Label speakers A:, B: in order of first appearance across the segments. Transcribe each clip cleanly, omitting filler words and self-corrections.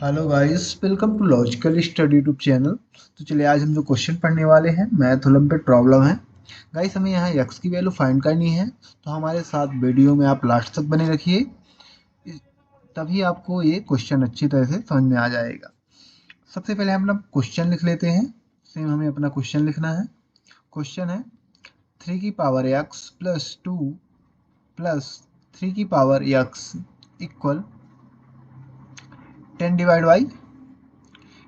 A: Hello guys, welcome to logical study YouTube channel. तो चलिए आज हम जो क्वेश्चन पढ़ने वाले हैं मैथ ओलंपियाड प्रॉब्लम है। गाइस हमें यहाँ x की वैल्यू फाइंड करनी है, तो हमारे साथ वीडियो में आप लास्ट तक बने रखिए, तभी आपको ये क्वेश्चन अच्छी तरह से समझ में आ जाएगा। सबसे पहले हम अपना क्वेश्चन लिख लेते हैं। सेम हमें अपना क्वेश्चन लिखना है। क्वेश्चन है 3 की पावर x प्लस 2 प्लस 3 की power x equal 10 divide by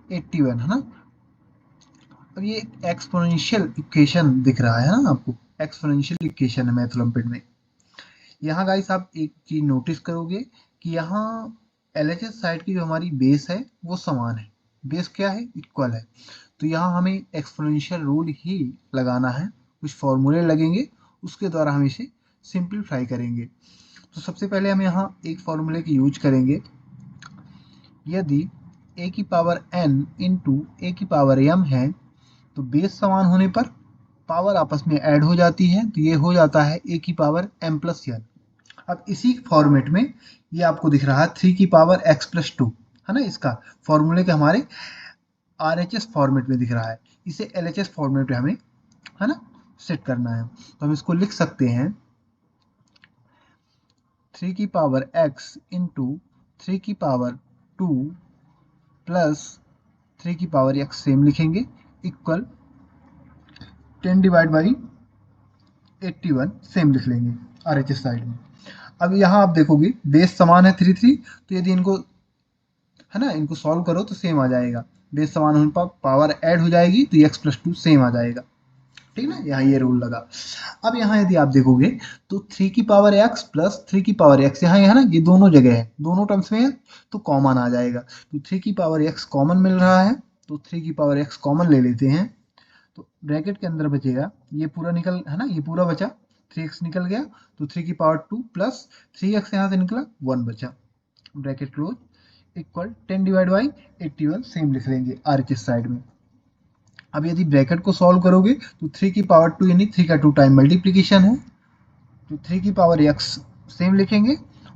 A: 81 है ना। अब ये एक्सपोनेंशियल इक्वेशन दिख रहा है ना आपको, एक्सपोनेंशियल इक्वेशन है मैथ ओलंपियाड में। यहाँ गाइस आप एक चीज नोटिस करोगे कि यहाँ एलएचएस साइड की जो हमारी बेस है वो समान है। बेस क्या है? इक्वल है। तो यहाँ हमें एक्सपोनेंशियल रूल ही लगाना है, कुछ फॉर्मूले लगेंगे, उसके द्वारा हम इसे सिंप्लीफाई करेंगे। तो सबसे पहले हम यहाँ एक फॉर्मूले की यूज करेंगे। यदि a की पावर n इंटू ए की पावर m है तो बेस समान होने पर पावर आपस में ऐड हो जाती है, तो ये हो जाता है a की पावर m प्लस n। अब इसी फॉर्मेट में ये आपको दिख रहा है 3 की पावर x प्लस 2 है ना। इसका फॉर्मूले के हमारे RHS फॉर्मेट में दिख रहा है, इसे LHS फॉर्मेट में हमें है ना सेट करना है। तो हम इसको लिख सकते हैं 3 की पावर x इंटू 3 की पावर 2 प्लस 3 की पावर x सेम लिखेंगे इक्वल 10 डिवाइड बाई 81 सेम लिख लेंगे RHS साइड में। अब यहाँ आप देखोगे बेस समान है 3 तो यदि इनको है ना इनको सॉल्व करो तो सेम आ जाएगा। बेस समान होने पर पावर ऐड हो जाएगी तो x प्लस 2 सेम आ जाएगा। ठीक ना, यहाँ ये रूल लगा। अब यहाँ यदि आप देखोगे तो 3 की पावर x प्लस 3 की पावर x यहाँ है ना, ये दोनों जगह है, दोनों टर्म्स में है, तो कॉमन आ जाएगा। तो 3 की पावर x कॉमन मिल रहा है, तो 3 की पावर x कॉमन ले लेते हैं। तो ब्रैकेट के अंदर बचेगा, ये पूरा निकल है ना, ये पूरा बचा, 3x निकल गया, तो 3 की पावर 2 प्लस 3x यहाँ से निकला 1 बचा, bracket close equal 10 divide by 81 same लिख लेंगे RHS साइड में। अब यदि ब्रैकेट को सॉल्व करोगे तो 3 की पावर 2 यानी 3 का 2 टाइम मल्टीप्लीकेशन है, तो 3 की पावर x सेम लिखेंगे,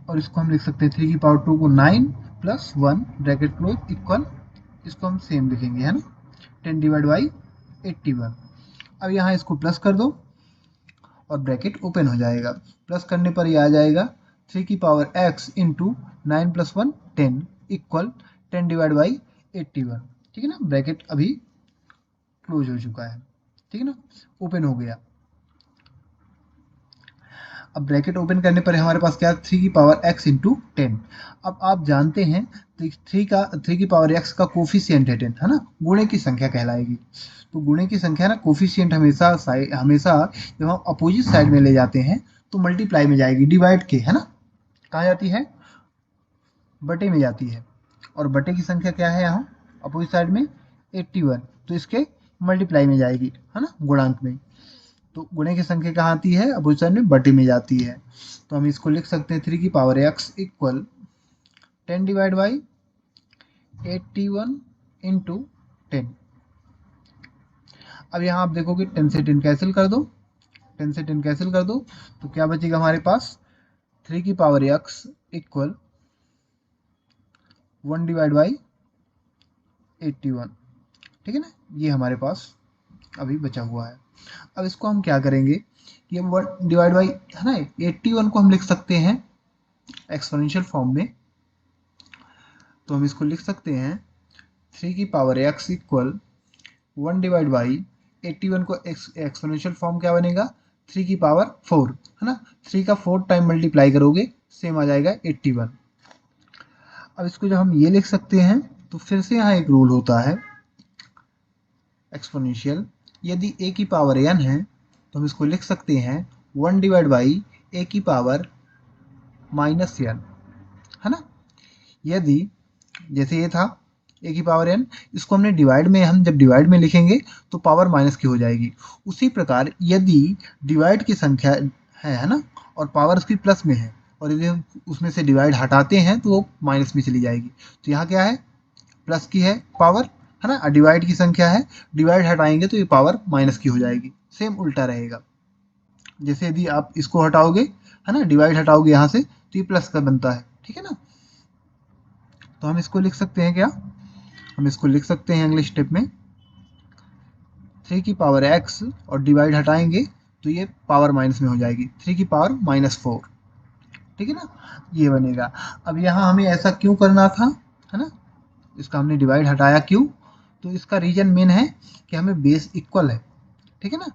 A: और इसको हम लिख सकते हैं 3 की पावर 2 को 9 प्लस 1 ब्रैकेट क्लोज इक्वल, इसको हम सेम लिखेंगे है ना 10 डिवाइड बाई 81। अब यहाँ इसको प्लस कर दो और ब्रैकेट ओपन हो जाएगा। प्लस करने पर ये आ जाएगा 3 की power x into 9 plus 1 10 equal 10 divide by 81। ठीक है ना, ब्रैकेट अभी क्लोज हो चुका है। ठीक है ना, ओपन हो गया। अब ब्रैकेट ओपन करने पर हमारे पास क्या है 3 की पावर x इंटू 10। अब आप जानते हैं तो 3 की पावर x का कोफिशिएंट है 10 है ना, गुणे की संख्या कहलाएगी। तो गुणे की संख्या ना कोफिशिएंट हमेशा जब हम अपोजिट साइड में ले जाते हैं तो मल्टीप्लाई में जाएगी, डिवाइड के है ना, कहाँ जाती है? बटे में जाती है। और बटे की संख्या क्या है यहाँ अपोजिट साइड में 81, तो इसके मल्टीप्लाई में जाएगी है ना, गुणांक में। तो गुणे की संख्या कहाँ आती है? अपोजिट साइड में बटे में जाती है। तो हम इसको लिख सकते हैं 3 की power x equal 10 divide by 81 into 10। अब यहाँ आप देखोगे 10 से 10 कैंसिल कर दो, 10 से 10 कैंसिल कर दो, तो क्या बचेगा हमारे पास 3 की power x equal 1 divide by 81। ठीक है ना, ये हमारे पास अभी बचा हुआ है। अब इसको हम क्या करेंगे कि हम 1 डिवाइड बाई है ना 81 को हम लिख सकते हैं एक्सपोनेंशियल फॉर्म में। तो हम इसको लिख सकते हैं 3 की power x equal 1 divide by 81 को एक्सपोनेंशियल फॉर्म क्या बनेगा 3 की पावर 4 है ना, 3 का 4 टाइम मल्टीप्लाई करोगे सेम आ जाएगा 81। अब इसको जब हम ये लिख सकते हैं तो फिर से यहाँ एक रूल होता है एक्सपोनेंशियल। यदि a की पावर n है तो हम इसको लिख सकते हैं 1 डिवाइड बाई a की पावर माइनस n है ना। यदि जैसे ये था a की पावर n, इसको हमने डिवाइड में, हम जब डिवाइड में लिखेंगे तो पावर माइनस की हो जाएगी। उसी प्रकार यदि डिवाइड की संख्या है ना, और पावर उसकी प्लस में है, और यदि हम उसमें से डिवाइड हटाते हैं तो वो माइनस में चली जाएगी। तो यहाँ क्या है? प्लस की है पावर है ना, डिवाइड की संख्या है, डिवाइड हटाएंगे तो ये पावर माइनस की हो जाएगी। सेम उल्टा रहेगा, जैसे यदि आप इसको हटाओगे है ना, डिवाइड हटाओगे यहाँ से तो ये प्लस का बनता है। ठीक है ना, तो हम इसको लिख सकते हैं क्या, हम इसको लिख सकते हैं अगले स्टेप में 3 की पावर x और डिवाइड हटाएंगे तो ये पावर माइनस में हो जाएगी, 3 की पावर -4, ठीक है ना, ये बनेगा। अब यहाँ हमें ऐसा क्यों करना था, है ना, इसका हमने डिवाइड हटाया क्यों, तो इसका रीजन मेन है कि हमें बेस इक्वल है, ठीक है ना,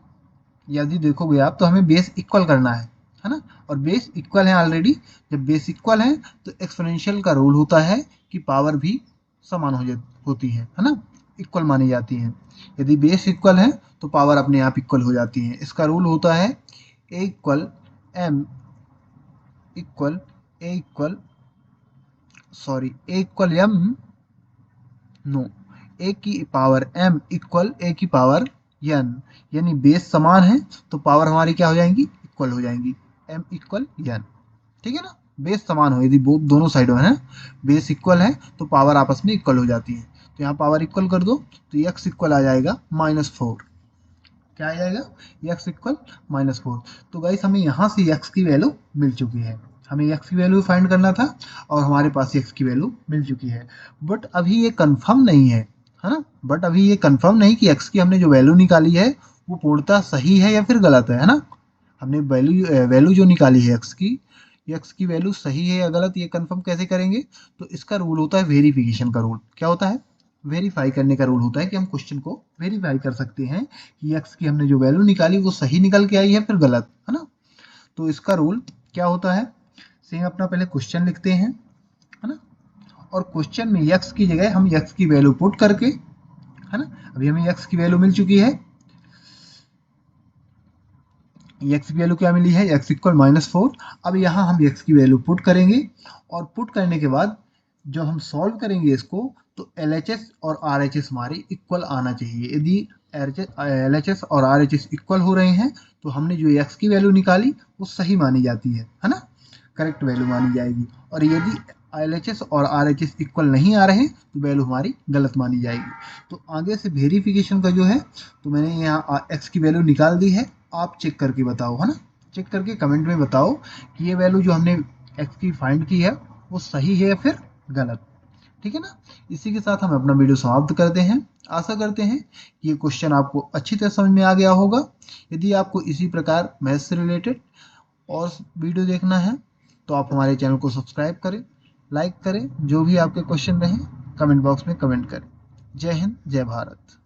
A: यदि देखोगे आप तो हमें बेस इक्वल करना है ना, और बेस इक्वल है ऑलरेडी। जब बेस इक्वल है तो एक्सपोनेंशियल का रूल होता है कि पावर भी समान होती है ना, इक्वल मानी जाती हैं। यदि बेस इक्वल है तो पावर अपने आप इक्वल हो जाती है। इसका रूल होता है ए इक्वल एम इक्वल ए इक्वल एम, नो, ए की पावर m इक्वल ए की पावर n, यानी बेस समान है तो पावर हमारी क्या हो जाएंगी, इक्वल हो जाएंगी, m इक्वल n, ठीक है ना, बेस समान हो, यदि दोनों साइडों है बेस इक्वल है तो पावर आपस में इक्वल हो जाती है। तो यहाँ पावर इक्वल कर दो तो x इक्वल आ जाएगा -4, क्या आ जाएगा, x इक्वल -4। तो गाइस हमें यहाँ से x की वैल्यू मिल चुकी है, हमें x की वैल्यू फाइंड करना था और हमारे पास x की वैल्यू मिल चुकी है। बट अभी ये कंफर्म नहीं है ना, बट अभी ये कंफर्म नहीं कि x की हमने जो वैल्यू निकाली है वो पूर्णतः सही है या फिर गलत है ना। हमने वैल्यू जो निकाली है x की वैल्यू सही है या गलत, ये कंफर्म कैसे करेंगे, तो इसका रूल होता है वेरिफिकेशन का रूल। क्या होता है, वेरीफाई करने का रूल होता है कि हम क्वेश्चन को वेरीफाई कर सकते हैं कि x की हमने जो वैल्यू निकाली वो सही निकल के आई है फिर गलत, है ना। तो इसका रूल क्या होता है, सेम अपना पहले क्वेश्चन लिखते हैं, है ना, और क्वेश्चन में x की जगह हम x की वैल्यू पुट करके, है ना, अभी हमें x की वैल्यू मिल चुकी है, x की वैल्यू क्या मिली है, x इक्वल -4। अब यहाँ हम x की वैल्यू पुट करेंगे और पुट करने के बाद जब हम सॉल्व करेंगे इसको तो LHS और RHS हमारे इक्वल आना चाहिए। यदि LHS और RHS इक्वल हो रहे हैं तो हमने जो x की वैल्यू निकाली वो सही मानी जाती है ना, करेक्ट वैल्यू मानी जाएगी। और यदि LHS और RHS इक्वल नहीं आ रहे तो वैल्यू हमारी गलत मानी जाएगी। तो आगे से वेरिफिकेशन का जो है, तो मैंने यहाँ x की वैल्यू निकाल दी है, आप चेक करके बताओ, है ना, चेक करके कमेंट में बताओ कि ये वैल्यू जो हमने x की फाइंड की है वो सही है या फिर गलत, ठीक है ना। इसी के साथ हम अपना वीडियो समाप्त करते हैं। आशा करते हैं कि ये क्वेश्चन आपको अच्छी तरह समझ में आ गया होगा। यदि आपको इसी प्रकार मैथ से रिलेटेड और वीडियो देखना है तो आप हमारे चैनल को सब्सक्राइब करें, लाइक करें, जो भी आपके क्वेश्चन रहे कमेंट बॉक्स में कमेंट करें। जय हिंद, जय भारत।